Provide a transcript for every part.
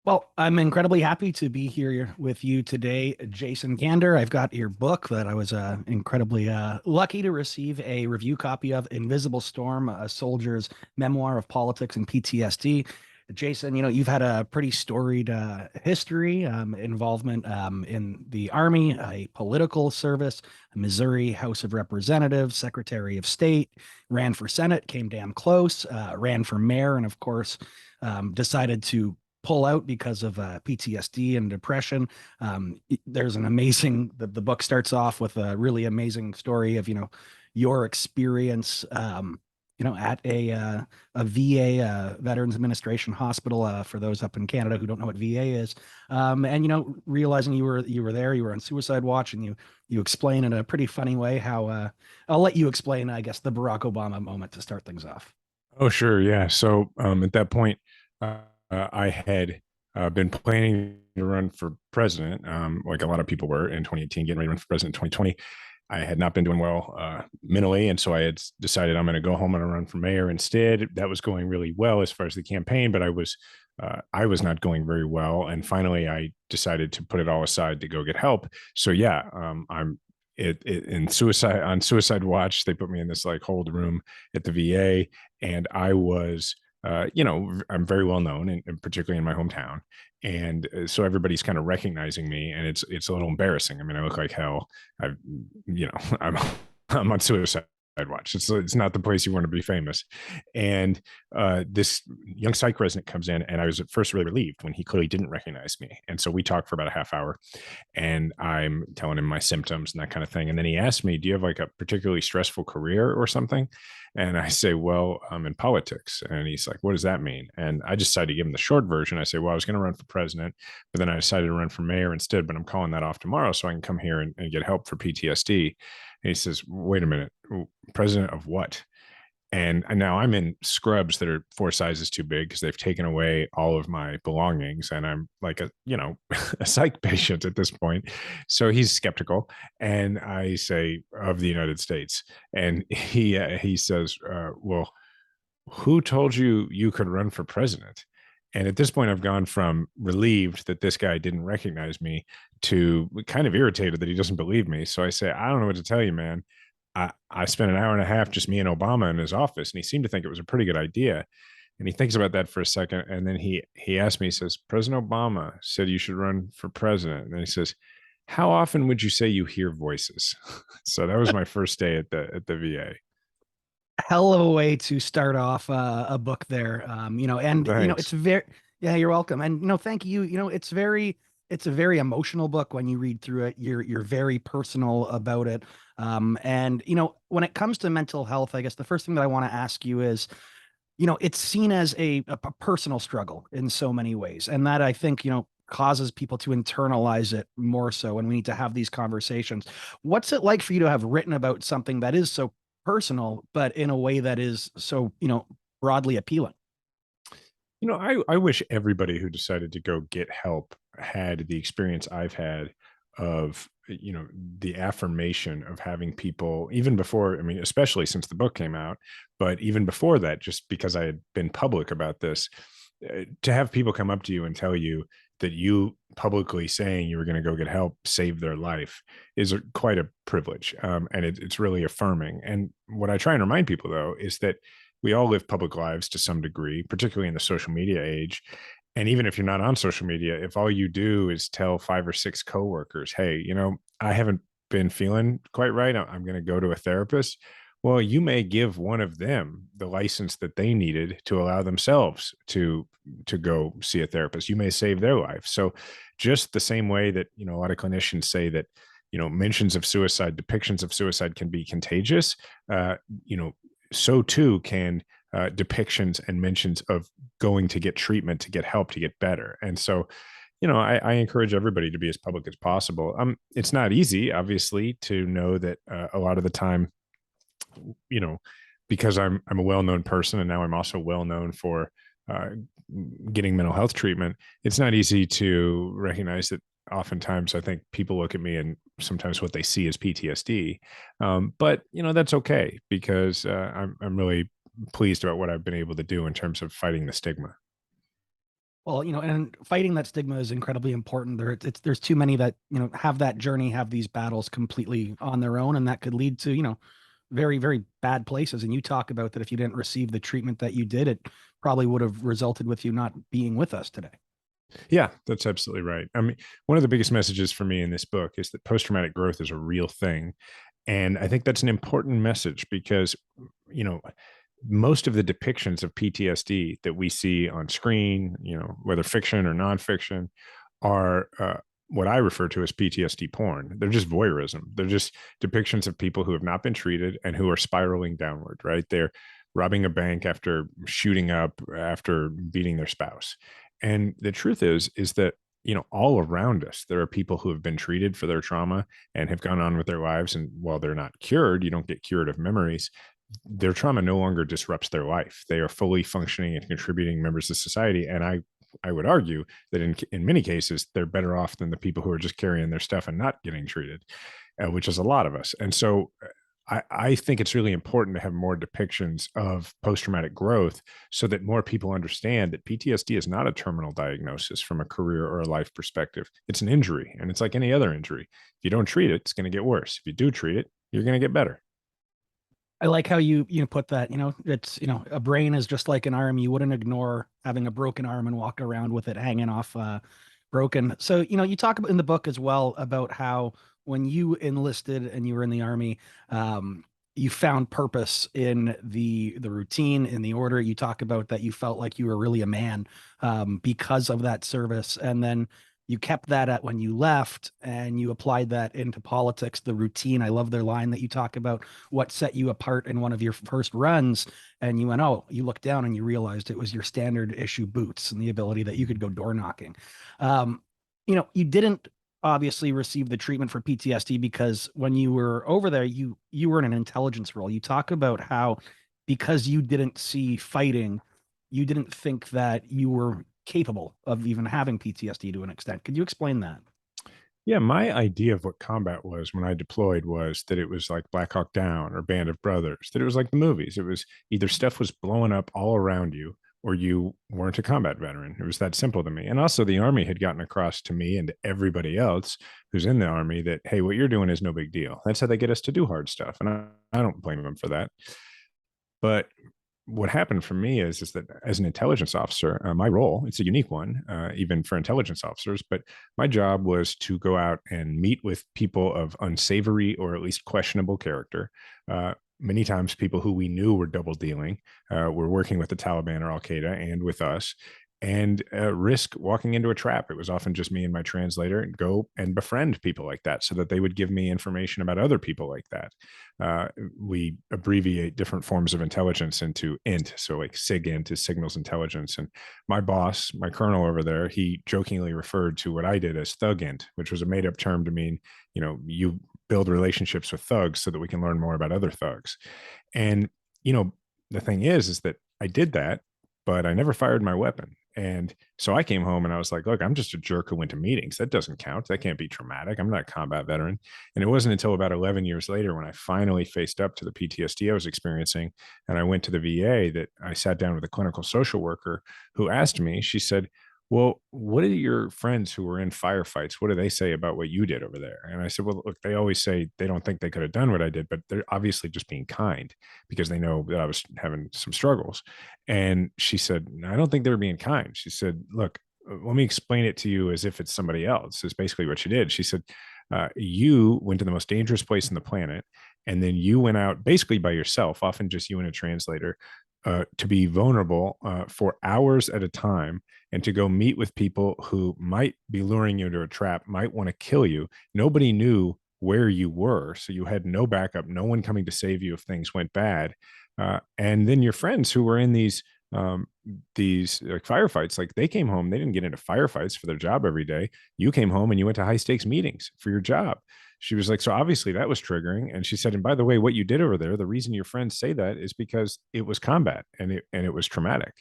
Well, I'm incredibly happy to be here with you today, Jason Kander. I've got your book that I was incredibly lucky to receive a review copy of, Invisible Storm, a soldier's memoir of politics and PTSD. Jason, you've had a pretty storied history, involvement in the Army, a political service, a Missouri House of Representatives, Secretary of State, ran for Senate, came damn close, ran for mayor, and of course, decided to pull out because of PTSD and depression. There's an amazing, the book starts off with a really amazing story of, your experience, at a VA, Veterans Administration Hospital, for those up in Canada who don't know what VA is. And, realizing you were there, you were on suicide watch, and you explain in a pretty funny way how, I'll let you explain, I guess, the Barack Obama moment to start things off. Oh, sure. Yeah. So at that point, I had been planning to run for president, like a lot of people were in 2018, getting ready to run for president in 2020. I had not been doing well mentally. And so I had decided I'm going to go home and run for mayor instead. That was going really well as far as the campaign, but I was not going very well. And finally, I decided to put it all aside to go get help. So yeah, I'm in suicide on suicide watch. They put me in this like hold room at the VA, and I was I'm very well known, and particularly in my hometown. And so everybody's kind of recognizing me, and it's a little embarrassing. I mean, I look like hell. I, I'm I'm on suicide watch. It's not the place you want to be famous. And this young psych resident comes in, and I was at first really relieved when he clearly didn't recognize me. And so we talked for about a half hour, and I'm telling him my symptoms and that kind of thing. And then he asked me, "Do you have like a particularly stressful career or something?" And I say, "Well, I'm in politics." And he's like, "What does that mean?" And I just decided to give him the short version. I say, "Well, I was going to run for president, but then I decided to run for mayor instead, but I'm calling that off tomorrow so I can come here and get help for PTSD." And he says, "Wait a minute, president of what?" And now I'm in scrubs that are 4 sizes too big because they've taken away all of my belongings, and I'm like a psych patient at this point. So he's skeptical, and I say of the United States, and he says, "Well, who told you you could run for president?" And at this point, I've gone from relieved that this guy didn't recognize me to kind of irritated that he doesn't believe me. So I say, "I don't know what to tell you, man. I spent an hour and a half just me and Obama in his office, and he seemed to think it was a pretty good idea." And he thinks about that for a second, and then he asked me, he says, "President Obama said you should run for president." And then he says, "How often would you say you hear voices?" So that was my first day at the VA. Hell of a way to start off a book there. And it's Thanks. very, yeah, you're welcome. And thank you. It's a very emotional book when you read through it. You're very personal about it. And when it comes to mental health, I guess the first thing that I want to ask you is, it's seen as a personal struggle in so many ways, and that I think causes people to internalize it more so, and we need to have these conversations. What's it like for you to have written about something that is so personal, but in a way that is so, broadly appealing? I wish everybody who decided to go get help had the experience I've had of, the affirmation of having people, even before, I mean, especially since the book came out, but even before that, just because I had been public about this, to have people come up to you and tell you that you publicly saying you were going to go get help saved their life is quite a privilege. And it's really affirming. And what I try and remind people, though, is that we all live public lives to some degree, particularly in the social media age. And even if you're not on social media, if all you do is tell 5 or 6 coworkers, "Hey, I haven't been feeling quite right. I'm going to go to a therapist." Well, you may give one of them the license that they needed to allow themselves to go see a therapist. You may save their life. So just the same way that, a lot of clinicians say that, mentions of suicide, depictions of suicide can be contagious, uh, you know, so too can depictions and mentions of going to get treatment, to get help, to get better. And so, I encourage everybody to be as public as possible. It's not easy, obviously, to know that a lot of the time, you know, because I'm a well-known person, and now I'm also well known for uh, getting mental health treatment. It's not easy to recognize that. Oftentimes, I think people look at me, and sometimes what they see is PTSD. But that's okay, because I'm really pleased about what I've been able to do in terms of fighting the stigma. Well, and fighting that stigma is incredibly important. There's too many that, have that journey, have these battles completely on their own, and that could lead to, very, very bad places. And you talk about that if you didn't receive the treatment that you did, it probably would have resulted with you not being with us today. Yeah, that's absolutely right. I mean, one of the biggest messages for me in this book is that post traumatic growth is a real thing. And I think that's an important message because, you know, most of the depictions of PTSD that we see on screen, whether fiction or nonfiction, are what I refer to as PTSD porn. They're just voyeurism. They're just depictions of people who have not been treated and who are spiraling downward, right? They're robbing a bank after shooting up, after beating their spouse. And the truth is that, all around us, there are people who have been treated for their trauma and have gone on with their lives. And while they're not cured, you don't get curative memories, their trauma no longer disrupts their life. They are fully functioning and contributing members of society. And I would argue that in many cases, they're better off than the people who are just carrying their stuff and not getting treated, which is a lot of us. And so I think it's really important to have more depictions of post traumatic growth so that more people understand that PTSD is not a terminal diagnosis from a career or a life perspective. It's an injury, and it's like any other injury. If you don't treat it, it's going to get worse. If you do treat it, you're going to get better. I like how you put that, it's, a brain is just like an arm. You wouldn't ignore having a broken arm and walk around with it hanging off broken. So, you talk about in the book as well about how when you enlisted and you were in the army, you found purpose in the routine, in the order. You talk about that you felt like you were really a man because of that service. And then you kept that at when you left and you applied that into politics, the routine. I love their line that you talk about what set you apart in one of your first runs. And you went, oh, you looked down and you realized it was your standard issue boots and the ability that you could go door knocking. Um, you didn't obviously receive the treatment for PTSD because when you were over there, you were in an intelligence role. You talk about how because you didn't see fighting, you didn't think that you were capable of even having PTSD to an extent. Could you explain that? Yeah, my idea of what combat was when I deployed was that it was like Black Hawk Down or Band of Brothers, that it was like the movies. It was either stuff was blowing up all around you or you weren't a combat veteran. It was that simple to me. And also, the Army had gotten across to me and to everybody else who's in the Army that, hey, what you're doing is no big deal. That's how they get us to do hard stuff. And I don't blame them for that. But what happened for me is that as an intelligence officer, my role, it's a unique one, even for intelligence officers, but my job was to go out and meet with people of unsavory or at least questionable character. Many times people who we knew were double dealing, were working with the Taliban or Al Qaeda and with us, and risk walking into a trap. It was often just me and my translator, and go and befriend people like that so that they would give me information about other people like that. We abbreviate different forms of intelligence into INT. So like SIGINT is signals intelligence. And my boss, my colonel over there, he jokingly referred to what I did as ThugInt, which was a made up term to mean, you build relationships with thugs so that we can learn more about other thugs. And, the thing is that I did that, but I never fired my weapon. And so I came home and I was like, look, I'm just a jerk who went to meetings. That doesn't count. That can't be traumatic. I'm not a combat veteran. And it wasn't until about 11 years later when I finally faced up to the PTSD I was experiencing and I went to the VA that I sat down with a clinical social worker who asked me, she said, well, what do your friends who were in firefights, what do they say about what you did over there? And I said, well, look, they always say they don't think they could have done what I did, but they're obviously just being kind because they know that I was having some struggles. And she said, I don't think they were being kind. She said, look, let me explain it to you as if it's somebody else, is basically what she did. She said, you went to the most dangerous place on the planet, and then you went out basically by yourself, often just you and a translator, to be vulnerable for hours at a time and to go meet with people who might be luring you into a trap, might want to kill you. Nobody knew where you were. So you had no backup, no one coming to save you if things went bad. And then your friends who were in these like firefights, like they came home, they didn't get into firefights for their job every day. You came home and you went to high stakes meetings for your job. She was like, so obviously that was triggering. And she said, and by the way, what you did over there, the reason your friends say that is because it was combat and it was traumatic.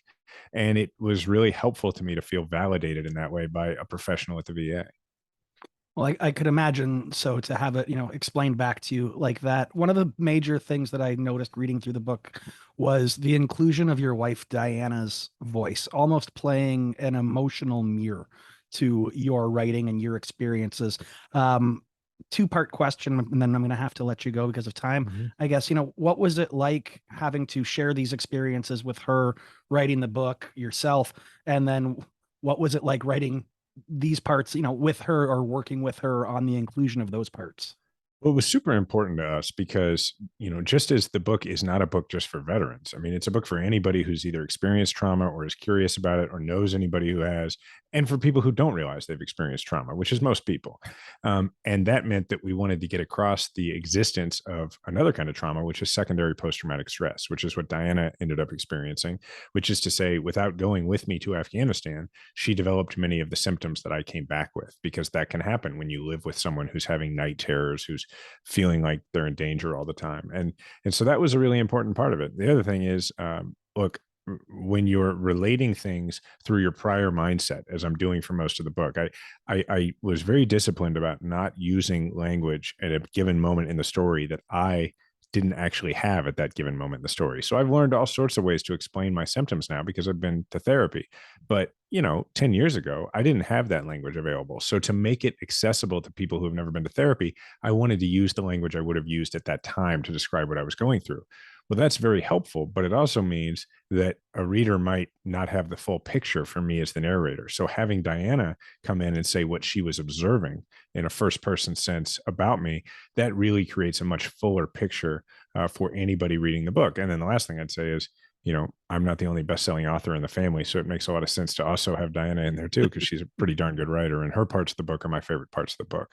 And it was really helpful to me to feel validated in that way by a professional at the VA. Well, I could imagine. So to have it, explained back to you like that. One of the major things that I noticed reading through the book was the inclusion of your wife Diana's voice, almost playing an emotional mirror to your writing and your experiences. Um, Two-part question, and then I'm going to have to let you go because of time. Mhm. I guess, what was it like having to share these experiences with her, writing the book yourself, and then what was it like writing these parts, with her or working with her on the inclusion of those parts? Well, it was super important to us because, just as the book is not a book just for veterans, I mean, it's a book for anybody who's either experienced trauma or is curious about it or knows anybody who has, and for people who don't realize they've experienced trauma, which is most people. And that meant that we wanted to get across the existence of another kind of trauma, which is secondary post traumatic stress, which is what Diana ended up experiencing, which is to say, without going with me to Afghanistan, she developed many of the symptoms that I came back with, because that can happen when you live with someone who's having night terrors, who's feeling like they're in danger all the time. And so that was a really important part of it. The other thing is, look, when you're relating things through your prior mindset, as I'm doing for most of the book, I was very disciplined about not using language at a given moment in the story that I didn't actually have at that given moment in the story. So I've learned all sorts of ways to explain my symptoms now because I've been to therapy. But, 10 years ago, I didn't have that language available. So to make it accessible to people who have never been to therapy, I wanted to use the language I would have used at that time to describe what I was going through. Well, that's very helpful, but it also means that a reader might not have the full picture for me as the narrator. So having Diana come in and say what she was observing in a first person sense about me, that really creates a much fuller picture for anybody reading the book. And then the last thing I'd say is, I'm not the only best-selling author in the family, so it makes a lot of sense to also have Diana in there too, because she's a pretty darn good writer, and her parts of the book are my favorite parts of the book.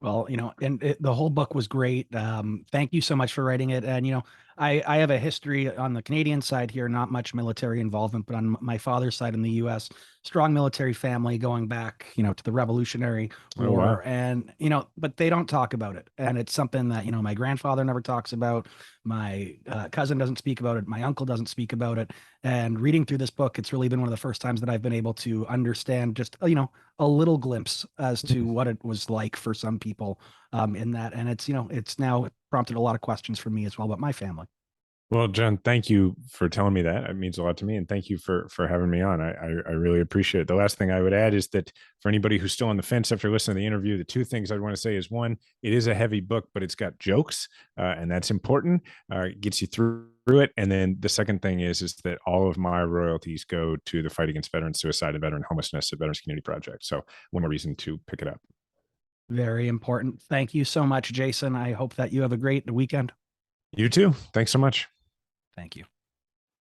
Well, and the whole book was great. Thank you so much for writing it. And, I have a history on the Canadian side here, not much military involvement, but on my father's side in the US, strong military family going back, to the Revolutionary Oh War. wow. And, but they don't talk about it. And it's something that, my grandfather never talks about. My cousin doesn't speak about it. My uncle doesn't speak about it. And reading through this book, it's really been one of the first times that I've been able to understand just, a little glimpse as to what it was like for some people in that. And it's now prompted a lot of questions for me as well about my family. Well, John, thank you for telling me that. It means a lot to me, and thank you for having me on. I really appreciate it. The last thing I would add is that for anybody who's still on the fence after listening to the interview, the two things I'd want to say is, one, it is a heavy book, but it's got jokes, and that's important. It gets you through it. And then the second thing is that all of my royalties go to the fight against veteran suicide and veteran homelessness at Veterans Community Project. So one more reason to pick it up. Very important. Thank you so much, Jason. I hope that you have a great weekend. You too. Thanks so much. Thank you.